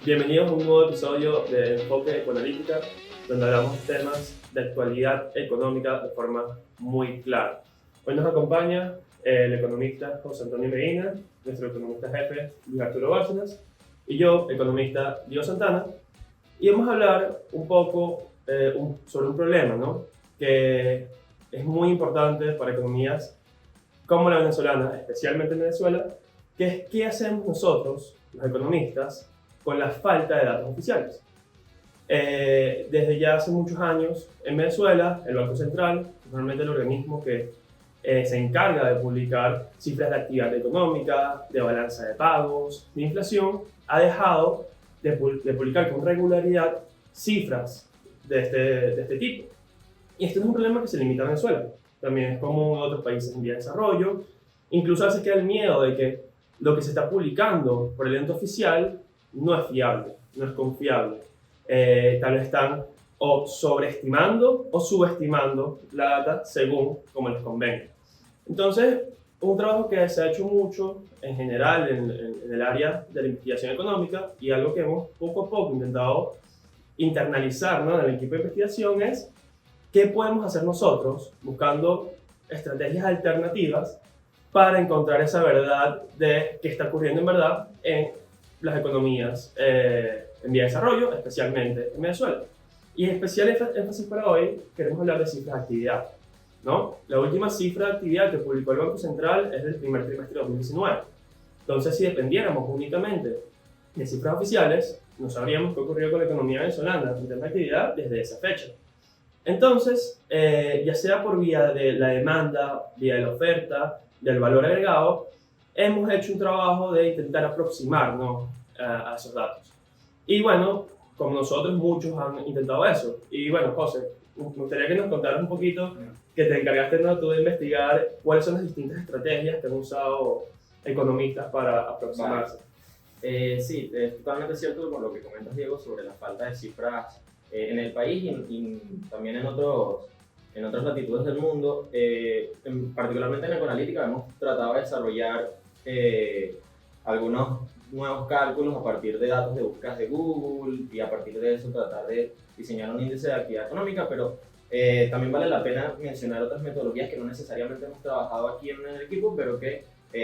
Bienvenidos a un nuevo episodio de Enfoque Ecoanalítica, donde hablamos temas de actualidad económica de forma muy clara. Hoy nos acompaña el economista José Antonio Medina, nuestro economista jefe Luis Arturo Bárcenas, y yo, economista Diego Santana, y vamos a hablar un poco sobre un problema, ¿no? Que es muy importante para economías como la venezolana, especialmente en Venezuela, que es qué hacemos nosotros, los economistas, con la falta de datos oficiales. Desde ya hace muchos años en Venezuela, el Banco Central, normalmente el organismo que se encarga de publicar cifras de actividad económica, de balanza de pagos, de inflación, ha dejado de publicar con regularidad cifras de este tipo. Y este no es un problema que se limita a Venezuela, también es común en otros países en vía de desarrollo. Incluso a veces queda el miedo de que lo que se está publicando por el ente oficial no es fiable, no es confiable. Tal vez están o sobreestimando o subestimando la data según como les convenga. Entonces, un trabajo que se ha hecho mucho en general en el área de la investigación económica y algo que hemos poco a poco intentado internalizar, ¿no?, en el equipo de investigación es qué podemos hacer nosotros buscando estrategias alternativas para encontrar esa verdad de qué está ocurriendo en verdad en las economías en vía de desarrollo, especialmente en Venezuela. Y en especial énfasis para hoy, queremos hablar de cifras de actividad, ¿no? La última cifra de actividad que publicó el Banco Central es del primer trimestre de 2019. Entonces, si dependiéramos únicamente de cifras oficiales, no sabríamos qué ocurrió con la economía venezolana en términos de actividad desde esa fecha. Entonces, ya sea por vía de la demanda, vía de la oferta, del valor agregado, hemos hecho un trabajo de intentar aproximarnos a esos datos. Y bueno, como nosotros, muchos han intentado eso. Y bueno, José, me gustaría que nos contaras un poquito, que te encargaste, ¿no?, tú de investigar cuáles son las distintas estrategias que han usado economistas para aproximarse. Sí, es totalmente cierto con lo que comentas, Diego, sobre la falta de cifras en el país y también en otras latitudes del mundo. Particularmente en Ecoanalítica hemos tratado de desarrollar algunos nuevos cálculos a partir de datos de búsquedas de Google y a partir de eso tratar de diseñar un índice de actividad económica, pero también vale la pena mencionar otras metodologías que no necesariamente hemos trabajado aquí en el equipo, pero que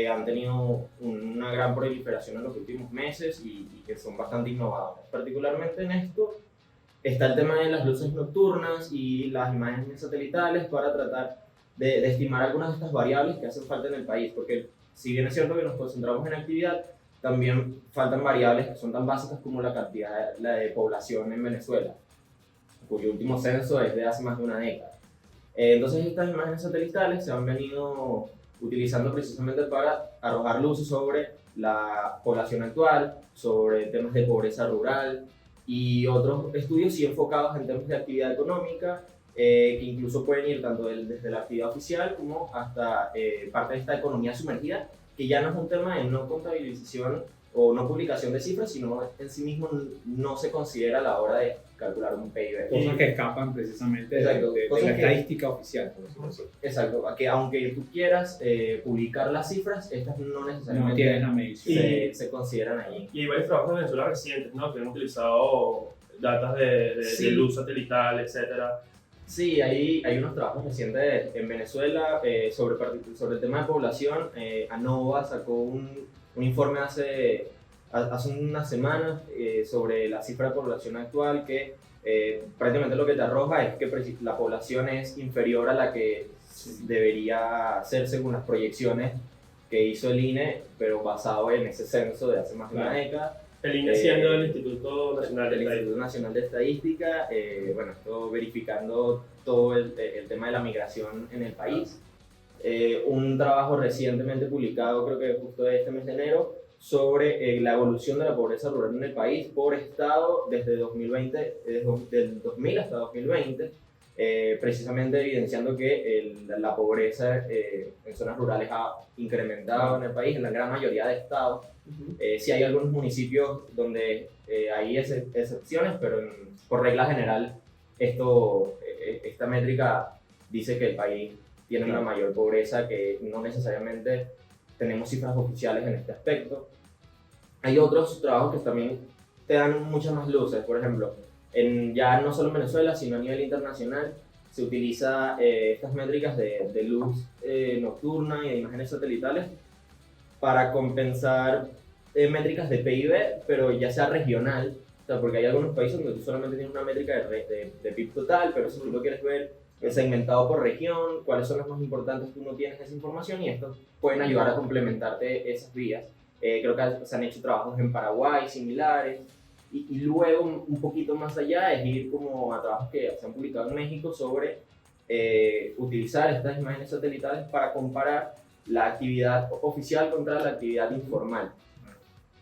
han tenido una gran proliferación en los últimos meses y que son bastante innovadoras. Particularmente en esto está el tema de las luces nocturnas y las imágenes satelitales para tratar de estimar algunas de estas variables que hacen falta en el país, porque si bien es cierto que nos concentramos en actividad, también faltan variables que son tan básicas como la cantidad de población en Venezuela, cuyo último censo es de hace más de una década. Entonces estas imágenes satelitales se han venido utilizando precisamente para arrojar luces sobre la población actual, sobre temas de pobreza rural y otros estudios sí enfocados en temas de actividad económica, que incluso pueden ir tanto desde la actividad oficial como hasta parte de esta economía sumergida, que ya no es un tema de no contabilización o no publicación de cifras, sino en sí mismo no se considera a la hora de calcular un PIB. Cosas que escapan precisamente de la estadística oficial, por decirlo así. Exacto, que aunque tú quieras publicar las cifras, estas no necesariamente no tienen la medición. se consideran ahí. Y hay varios trabajos de Venezuela recientes, ¿no?, que han utilizado datos de luz satelital, etcétera. Sí, hay unos trabajos recientes en Venezuela sobre el tema de población. ANOVA sacó un informe hace unas semanas sobre la cifra de población actual que prácticamente lo que te arroja es que la población es inferior a la que debería ser según las proyecciones que hizo el INE, pero basado en ese censo de hace más de una década. El INE siendo el Instituto Nacional de Estadística, bueno, esto verificando todo el tema de la migración en el país. Un trabajo recientemente publicado, creo que justo este mes de enero, sobre la evolución de la pobreza rural en el país por estado desde 2020, del 2000 hasta 2020, precisamente evidenciando que la pobreza en zonas rurales ha incrementado en el país, en la gran mayoría de estados. Sí hay algunos municipios donde hay excepciones, pero por regla general esta métrica dice que el país tiene una mayor pobreza, que no necesariamente tenemos cifras oficiales en este aspecto. Hay otros trabajos que también te dan muchas más luces. Por ejemplo, ya no solo en Venezuela, sino a nivel internacional, se utiliza estas métricas de luz nocturna y de imágenes satelitales para compensar métricas de PIB, pero ya sea regional. O sea, porque hay algunos países donde tú solamente tienes una métrica de PIB total, pero si tú lo quieres ver segmentado por región, cuáles son las más importantes, tú no tienes esa información y estos pueden ayudar a complementarte esas vías. Creo que se han hecho trabajos en Paraguay similares. Y luego, un poquito más allá, es ir como a trabajos que se han publicado en México sobre utilizar estas imágenes satelitales para comparar la actividad oficial contra la actividad informal.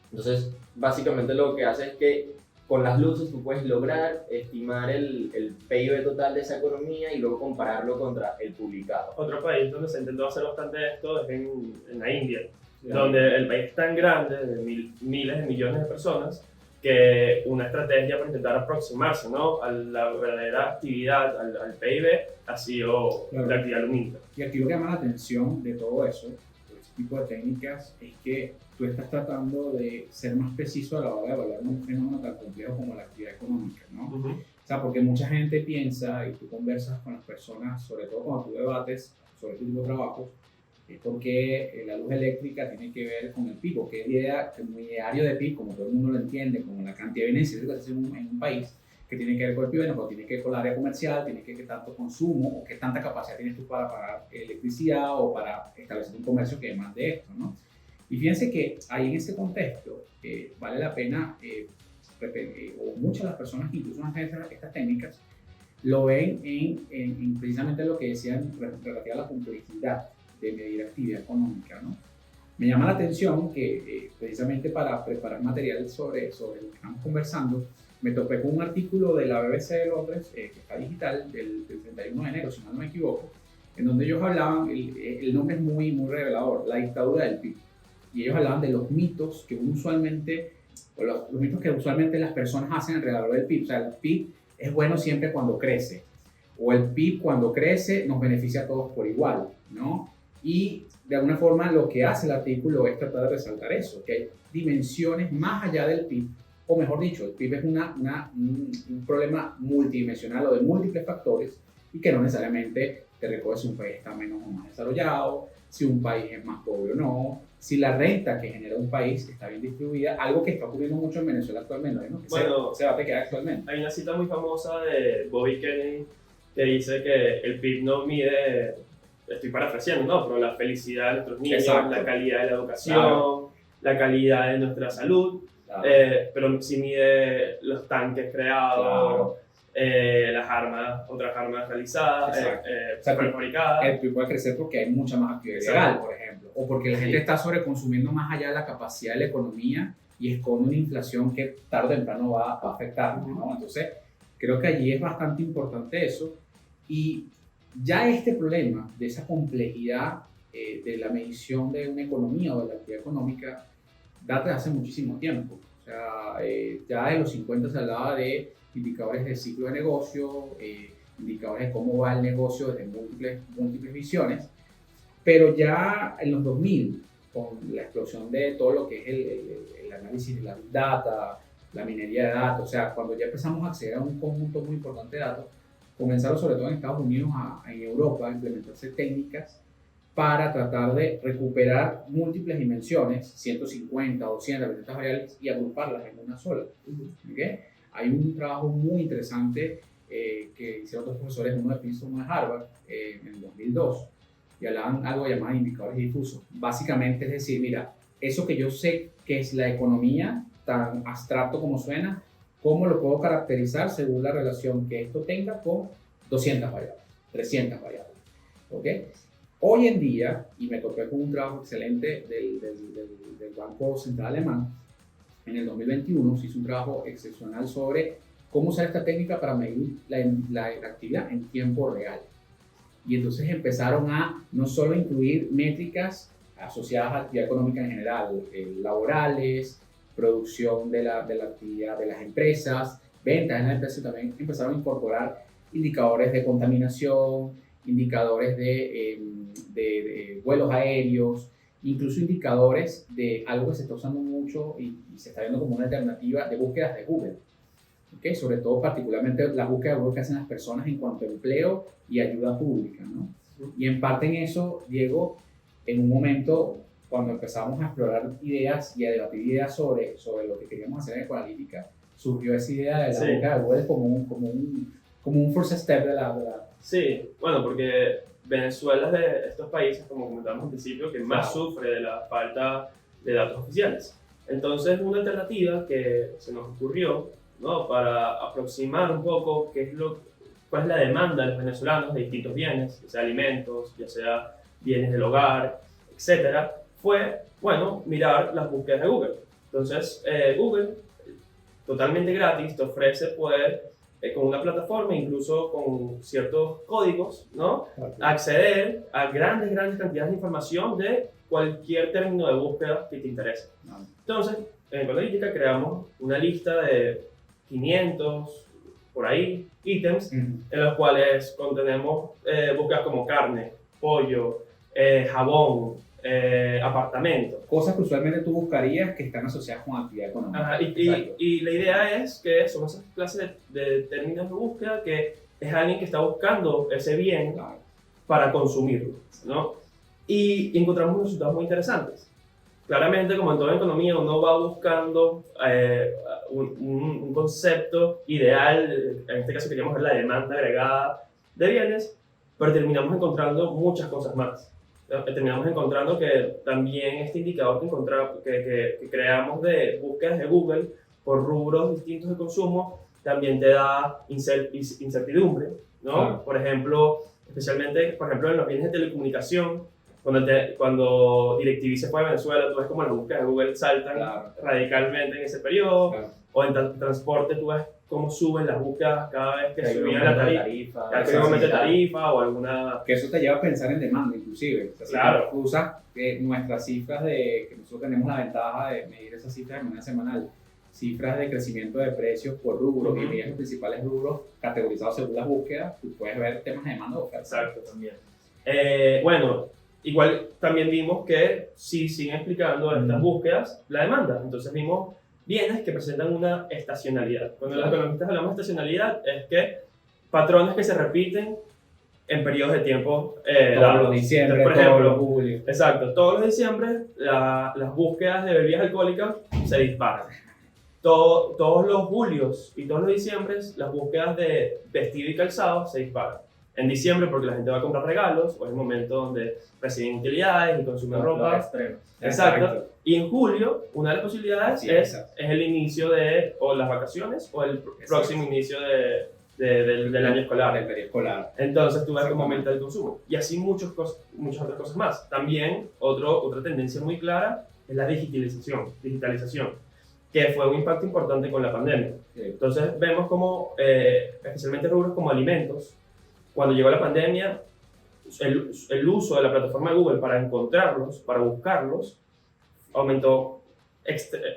Entonces, básicamente lo que hace es que con las luces tú puedes lograr estimar el PIB total de esa economía y luego compararlo contra el publicado. Otro país donde se intentó hacer bastante esto es en la India, donde el país es tan grande, de miles de millones de personas, que una estrategia para intentar aproximarse, ¿no?, a la verdadera actividad, al PIB, ha sido la actividad lumínica. Y aquí lo que llama la atención de todo eso, de ese tipo de técnicas, es que tú estás tratando de ser más preciso a la hora de evaluar un fenómeno tan complejo como la actividad económica, ¿no? O sea, porque mucha gente piensa, y tú conversas con las personas, sobre todo cuando tú debates sobre este tipo de trabajos, porque la luz eléctrica tiene que ver con el PIB, que es el ideario de PIB, como todo el mundo lo entiende, como la cantidad de bienes que se hace en un país, que tiene que ver con el PIB, no, tiene que ver con el área comercial, tiene que ver con tanto consumo, o qué tanta capacidad tienes tú para pagar electricidad o para establecer un comercio que demande esto, ¿no? Y fíjense que ahí en ese contexto vale la pena, o muchas de las personas que incluso hacen estas técnicas, lo ven en precisamente lo que decían relativa a la complejidad de medir actividad económica, ¿no? Me llama la atención que precisamente para preparar material sobre lo que estamos conversando, me topé con un artículo de la BBC de Londres, que está digital, del 31 de enero, si no me equivoco, en donde ellos hablaban, el nombre es muy, muy revelador, la dictadura del PIB. Y ellos hablaban de los mitos que usualmente, o los mitos que usualmente las personas hacen alrededor del PIB. O sea, el PIB es bueno siempre cuando crece, o el PIB cuando crece nos beneficia a todos por igual, ¿no? Y de alguna forma lo que hace el artículo es tratar de resaltar eso, que hay dimensiones más allá del PIB, o mejor dicho, el PIB es un problema multidimensional o de múltiples factores y que no necesariamente te recoge si un país está menos o más desarrollado, si un país es más pobre o no, si la renta que genera un país está bien distribuida, algo que está ocurriendo mucho en Venezuela actualmente, ¿no? Bueno, se va a quedar actualmente. Hay una cita muy famosa de Bobby Kennedy que dice que el PIB no mide, estoy parafraseando, ¿no?, pero la felicidad de nuestros niños, exacto, la calidad de la educación, claro, la calidad de nuestra salud, claro, pero sí mide los tanques creados, claro, las armas, otras armas realizadas, o sea, fabricadas. el PIB puede crecer porque hay mucha más actividad legal, por ejemplo, o porque la gente está sobreconsumiendo más allá de la capacidad de la economía y esconde una inflación que tarde o temprano va a afectar, ¿no? Entonces, creo que allí es bastante importante eso. Y ya este problema de esa complejidad de la medición de una economía o de la actividad económica data de hace muchísimo tiempo. O sea, ya en los 50 se hablaba de indicadores del ciclo de negocio, indicadores de cómo va el negocio desde múltiples visiones, pero ya en los 2000, con la explosión de todo lo que es el análisis de la Big Data, la minería de datos, o sea, cuando ya empezamos a acceder a un conjunto muy importante de datos, comenzaron sobre todo en Estados Unidos, en Europa, a implementarse técnicas para tratar de recuperar múltiples dimensiones, 150, 200, 300 variables, y agruparlas en una sola. ¿Okay? Hay un trabajo muy interesante que hicieron dos profesores, uno de Princeton y uno de Harvard, en el 2002, y hablaban algo llamado indicadores difusos. Básicamente es decir, mira, eso que yo sé que es la economía, tan abstracto como suena, ¿cómo lo puedo caracterizar según la relación que esto tenga con 200 variables, 300 variables? ¿Okay? Hoy en día, y me topé con un trabajo excelente del Banco Central Alemán, en el 2021 se hizo un trabajo excepcional sobre cómo usar esta técnica para medir la actividad en tiempo real. Y entonces empezaron a no solo incluir métricas asociadas a actividad económica en general, laborales, producción de la actividad de las empresas, ventas en la empresa, también empezaron a incorporar indicadores de contaminación, indicadores de vuelos aéreos, incluso indicadores de algo que se está usando mucho y se está viendo como una alternativa de búsquedas de Google. ¿Okay? Sobre todo, particularmente, las búsquedas de Google que hacen las personas en cuanto a empleo y ayuda pública, ¿no? Y en parte en eso, Diego, en un momento, cuando empezamos a explorar ideas y a debatir ideas sobre lo que queríamos hacer en Ecoanalítica, surgió esa idea de la búsqueda de Google como un first step de la... Sí, bueno, porque Venezuela es de estos países, como comentamos al principio, que más sufre de la falta de datos oficiales. Entonces, una alternativa que se nos ocurrió, ¿no? Para aproximar un poco cuál es la demanda de los venezolanos de distintos bienes, ya sea alimentos, ya sea bienes del hogar, etcétera, fue, bueno, mirar las búsquedas de Google. Entonces, Google, totalmente gratis, te ofrece poder, con una plataforma, incluso con ciertos códigos, ¿no? Acceder a grandes cantidades de información de cualquier término de búsqueda que te interese. Entonces, en Ecoanalítica creamos una lista de 500, por ahí, ítems, en los cuales contenemos búsquedas como carne, pollo, jabón, apartamento. Cosas que usualmente tú buscarías que están asociadas con actividad económica. Ajá, y la idea es que son esas clases de términos de búsqueda que es alguien que está buscando ese bien para consumirlo, ¿no? Y encontramos unos resultados muy interesantes. Claramente, como en toda economía, uno va buscando un concepto ideal. En este caso queríamos ver la demanda agregada de bienes, pero terminamos encontrando muchas cosas más. Terminamos encontrando que también este indicador que creamos de búsquedas de Google por rubros distintos de consumo también te da incertidumbre, ¿no? Claro. Por ejemplo, especialmente en los bienes de telecomunicación, cuando DirecTV se fue a Venezuela, tú ves como las búsquedas de Google saltan radicalmente en ese periodo, o en transporte tú ves cómo suben las búsquedas cada vez que subían la tarifa, tarifa o alguna... Que eso te lleva a pensar en demanda, inclusive. O sea, claro. Si tú usas nuestras cifras que nosotros tenemos la ventaja de medir esas cifras de manera semanal, cifras de crecimiento de precios por rubros y medidas los principales rubros categorizados según las búsquedas, tú puedes ver temas de demanda o oferta. Exacto, también. Bueno, igual también vimos que sí siguen explicando estas búsquedas la demanda. Entonces vimos bienes que presentan una estacionalidad. Cuando los economistas hablamos de estacionalidad es que patrones que se repiten en periodos de tiempo todos los diciembre, por ejemplo, todos los julio. Exacto, todos los diciembre las búsquedas de bebidas alcohólicas se disparan. Todos los julios y todos los diciembres las búsquedas de vestido y calzado se disparan. En diciembre porque la gente va a comprar regalos, o es el momento donde reciben utilidades y consumen ropa. Exacto. Y en julio, una de las posibilidades es el inicio o las vacaciones o el próximo inicio del año escolar. Del periodo escolar. Entonces tú ves cómo aumenta el consumo. Y así muchas otras cosas más. También otra tendencia muy clara es la digitalización, que fue un impacto importante con la pandemia. Entonces vemos como, especialmente rubros como alimentos, cuando llegó la pandemia, el uso de la plataforma de Google para encontrarlos, para buscarlos, aumentó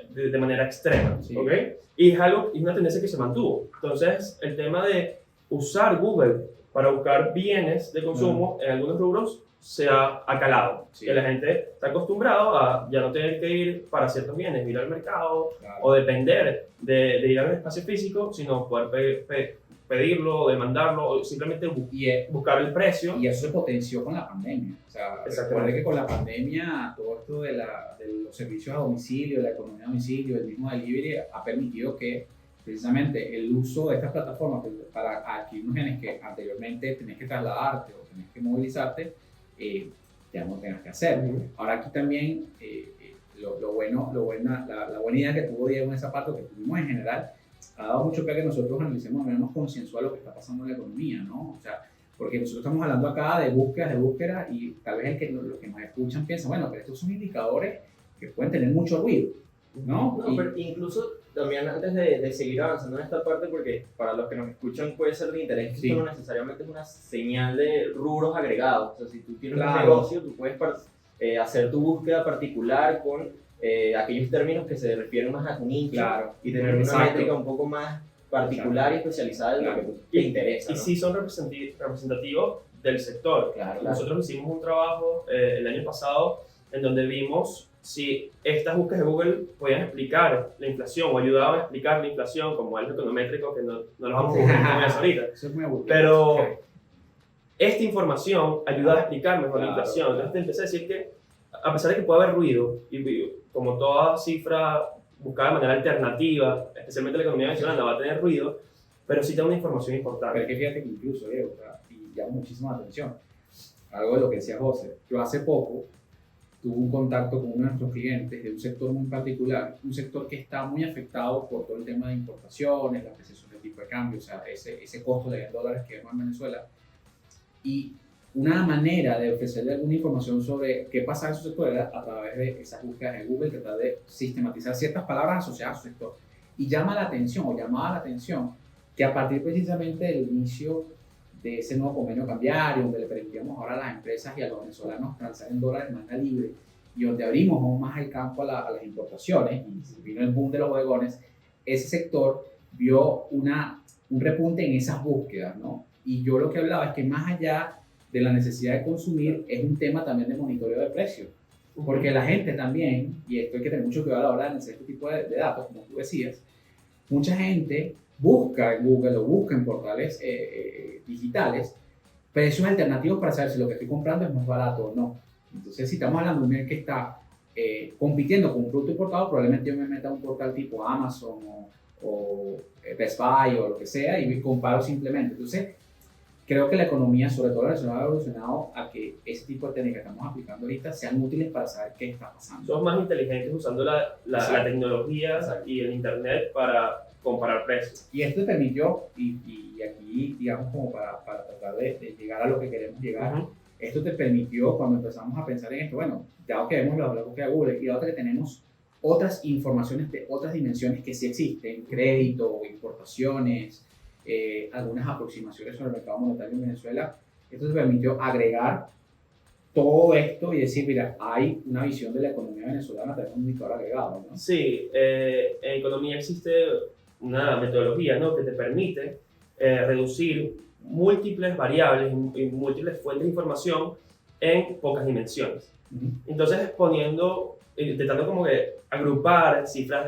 de manera extrema, ¿okay? Y es una tendencia que se mantuvo. Entonces, el tema de usar Google para buscar bienes de consumo en algunos rubros se ha calado. Que la gente está acostumbrado a ya no tener que ir para ciertos bienes, ir al mercado o depender de ir a un espacio físico, sino poder pedirlo, demandarlo o simplemente buscar el precio. Y eso se potenció con la pandemia. O sea, recuerde que con la pandemia todo esto de los servicios a domicilio, la economía a domicilio, el mismo delivery ha permitido que precisamente el uso de estas plataformas para adquirir unos bienes que anteriormente tenías que trasladarte o tenías que movilizarte, ya no tengas que hacer. Ahora aquí también la buena idea que tuvo Diego en esa parte, que tuvimos en general, ha dado mucho pie a que nosotros analicemos de manera más consensual lo que está pasando en la economía, ¿no? O sea, porque nosotros estamos hablando acá de búsqueda y tal vez los que nos escuchan piensan, bueno, pero estos son indicadores que pueden tener mucho ruido, ¿no? Pero incluso también antes de seguir avanzando en esta parte, porque para los que nos escuchan puede ser de interés, que esto no necesariamente es una señal de rubros agregados. O sea, si tú tienes un negocio, tú puedes hacer tu búsqueda particular con aquellos términos que se refieren más a tu nicho y tener una métrica un poco más particular y especializada en lo que te interesa. Y sí son representativos del sector. Nosotros hicimos un trabajo el año pasado en donde vimos si estas búsquedas de Google podían explicar la inflación o ayudaban a explicar la inflación con modelos econométricos que no los vamos a cubrir con eso ahorita. Eso es muy aburrido. Pero esta información ayuda a explicar mejor la Claro. inflación. Entonces te empecé a decir que, a pesar de que puede haber ruido, y como toda cifra buscada de manera alternativa, especialmente la economía venezolana va a tener ruido, pero sí tiene una información Pero importante. es que fíjate que incluso, o sea, y llama muchísimo la atención, algo de lo que decía José, yo hace poco tuve un contacto con uno de nuestros clientes de un sector muy particular, un sector que está muy afectado por todo el tema de importaciones, la apreciación del tipo de cambio, o sea, ese costo de $10 que vemos en Venezuela. Y una manera de ofrecerle alguna información sobre qué pasa en su sector era a través de esas búsquedas en Google, tratar de sistematizar ciertas palabras asociadas a su sector. Y llama la atención, o llamaba la atención, que a partir precisamente del inicio de ese nuevo convenio cambiario, donde le permitíamos ahora a las empresas y a los venezolanos transar en dólares de manera libre, y donde abrimos aún más el campo a las importaciones, y vino el boom de los bodegones, ese sector vio un repunte en esas búsquedas, ¿no? Y yo lo que hablaba es que más allá de la necesidad de consumir, es un tema también de monitoreo de precios. Porque la gente también, y esto hay que tener mucho cuidado a la hora de hacer este tipo de datos, como tú decías, mucha gente busca en Google o busca en portales digitales precios alternativos para saber si lo que estoy comprando es más barato o no. Entonces, si estamos hablando de un bien que está compitiendo con un producto importado, probablemente yo me meta a un portal tipo Amazon o Best Buy o lo que sea y me comparo simplemente. Entonces, creo que la economía, sobre todo la venezolana, ha evolucionado a que ese tipo de técnicas que estamos aplicando ahorita sean útiles para saber qué está pasando. Somos más inteligentes usando la tecnología y el internet para comparar precios. Y esto te permitió, y aquí, digamos, como para tratar de llegar a lo que queremos llegar, esto te permitió, cuando empezamos a pensar en esto, bueno, ya que vemos la búsqueda de Google y ahora que tenemos otras informaciones de otras dimensiones que sí existen, crédito, importaciones, algunas aproximaciones sobre el mercado monetario en Venezuela, esto te permitió agregar todo esto y decir, mira, hay una visión de la economía venezolana, tenemos un indicador agregado, ¿no? Sí, en economía existe una metodología, ¿no?, que te permite reducir múltiples variables y múltiples fuentes de información en pocas dimensiones. Entonces, intentando como que agrupar cifras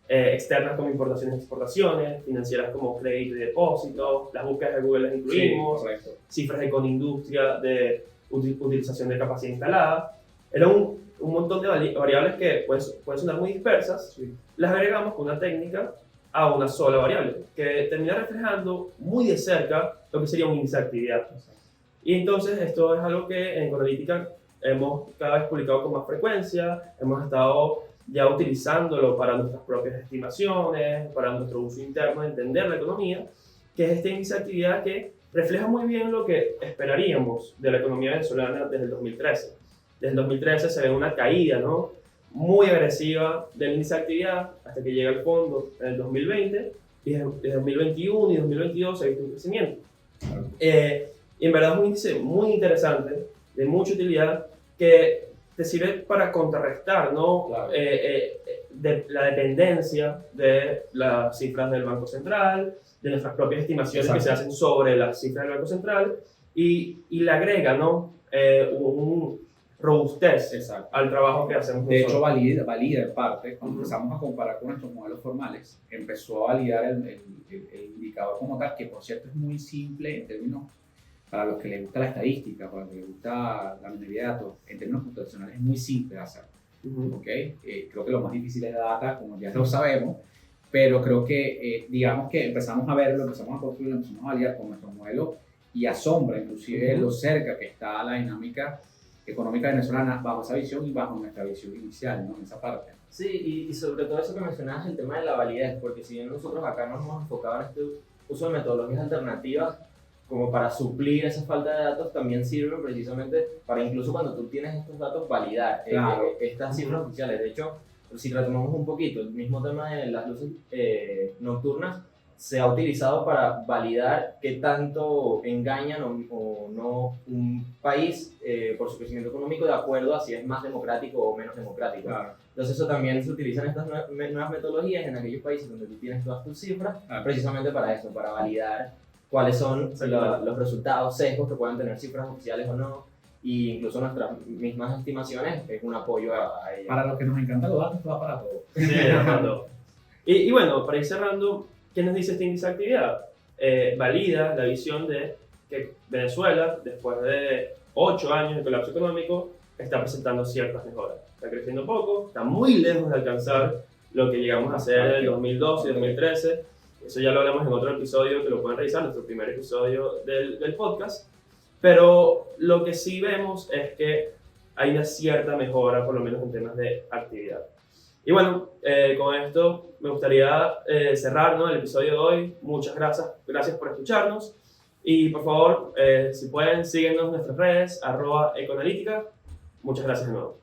externas como importaciones y exportaciones, financieras como crédito y depósito, las búsquedas de Google las incluimos, Sí, cifras de Conindustria de utilización de capacidad instalada. Era un montón de variables que pueden sonar muy dispersas, sí. las agregamos con una técnica a una sola variable, que termina reflejando muy de cerca lo que sería un índice de actividad. Y entonces esto es algo que en Economitica hemos cada vez publicado con más frecuencia, hemos estado ya utilizándolo para nuestras propias estimaciones, para nuestro uso interno de entender la economía, que es este índice de actividad que refleja muy bien lo que esperaríamos de la economía venezolana desde el 2013. Desde el 2013 se ve una caída, ¿no?, muy agresiva del índice de actividad hasta que llega el fondo en el 2020, y desde 2021 y 2022 se ha visto un crecimiento. Claro. Y en verdad es un índice muy interesante, de mucha utilidad, que te sirve para contrarrestar, ¿no?, Claro. de la dependencia de las cifras del Banco Central, de nuestras propias estimaciones que se hacen sobre las cifras del Banco Central, y le agrega, ¿no?, un robustez al trabajo que hacemos De hecho, nosotros. valida en parte, cuando empezamos a comparar con nuestros modelos formales, empezó a validar el indicador como tal, que por cierto es muy simple en términos, para los que les gusta la estadística, para los que les gusta la minería de datos, en términos computacionales es muy simple de hacer. ¿Okay? Creo que lo más difícil es data, como ya lo sabemos, pero creo que, digamos que empezamos a verlo, empezamos a construirlo, empezamos a validar con nuestro modelo y asombra inclusive lo cerca que está la dinámica económica venezolana bajo esa visión y bajo nuestra visión inicial, ¿no?, en esa parte. Sí, y sobre todo eso que mencionabas, el tema de la validez, porque si bien nosotros acá nos hemos enfocado en este uso de metodologías alternativas como para suplir esa falta de datos, también sirven precisamente para, incluso cuando tú tienes estos datos, validar Claro. estas cifras oficiales. De hecho, si retomamos un poquito, el mismo tema de las luces nocturnas se ha utilizado para validar qué tanto engañan o no un país por su crecimiento económico, de acuerdo a si es más democrático o menos democrático. Claro. Entonces eso también se utiliza en estas nuevas metodologías en aquellos países donde tú tienes todas tus cifras, Claro. precisamente para eso, para validar cuáles son los resultados, sesgos que puedan tener cifras oficiales o no. y incluso nuestras mismas estimaciones es un apoyo a ella. Para los que nos encantan los datos, va para todo. Sí, Armando. Y bueno, para ir cerrando, ¿qué nos dice este índice de actividad? Valida la visión de que Venezuela, después de 8 años de colapso económico, está presentando ciertas mejoras. Está creciendo poco, está muy lejos de alcanzar lo que llegamos a hacer en el 2012 y 2013. Eso ya lo hablamos en otro episodio que lo pueden revisar, nuestro primer episodio del podcast. Pero lo que sí vemos es que hay una cierta mejora, por lo menos en temas de actividad. Y bueno, con esto me gustaría cerrar, ¿no?, el episodio de hoy. Muchas gracias por escucharnos. Y por favor, si pueden, síguenos en nuestras redes, @ecoanalítica. Muchas gracias de nuevo.